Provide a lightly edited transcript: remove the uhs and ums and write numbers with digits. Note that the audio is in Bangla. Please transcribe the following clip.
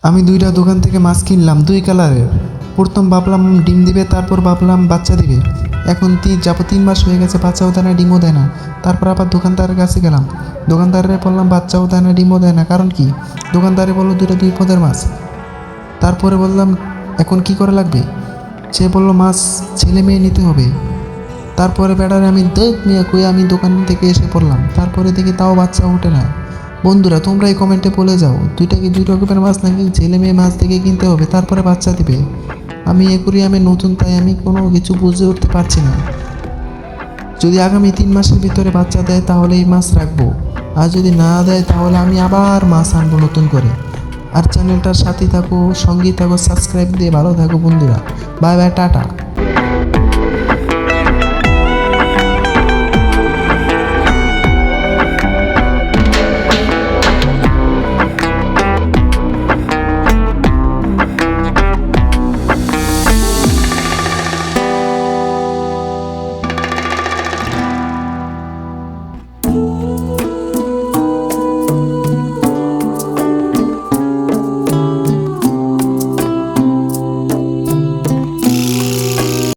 আমি দুইটা দোকান থেকে মাছ কিনলাম, দুই কালারের। প্রথম ভাবলাম ডিম দিবে, তারপর ভাবলাম বাচ্চা দিবে। এখন 3 মাস হয়ে গেছে, বাচ্চাও দেয় না, ডিমও দেয় না। তারপর আবার দোকানদারের কাছে গেলাম, দোকানদারে বললাম বাচ্চাও দেয় না, ডিমও দেয় না, কারণ কি? দোকানদারে বললো দুইটা দুই পদের মাছ। তারপরে বললাম এখন কি করা লাগবে? সে বলল মাছ ছেলে মেয়ে নিতে হবে। তারপরে বেড়ারে আমি দৈত মিয়া কই আমি দোকান থেকে এসে পড়লাম, তারপরে দেখি তাও বাচ্চা ওঠে না। বন্ধুরা তোমরা এই কমেন্টে বলে যাও, দুইটা কি দুই রকমের মাছ নাকি ছেলে মেয়ে মাছ দেখে কিনতে হবে তারপরে বাচ্চা দিবে? আমি একুরিয়ামে নতুন, তাই আমি কোনো কিছু বুঝে উঠতে পারছি না। যদি আগামী 3 মাসের ভিতরে বাচ্চা দেয় তাহলে এই মাছ রাখবো, আর যদি না দেয় তাহলে আমি আবার মাছ আনবো নতুন করে। আর চ্যানেলটার সাথে থাকো, সঙ্গেই থাকো, সাবস্ক্রাইব দিয়ে ভালো থাকো বন্ধুরা। Bye bye, tata.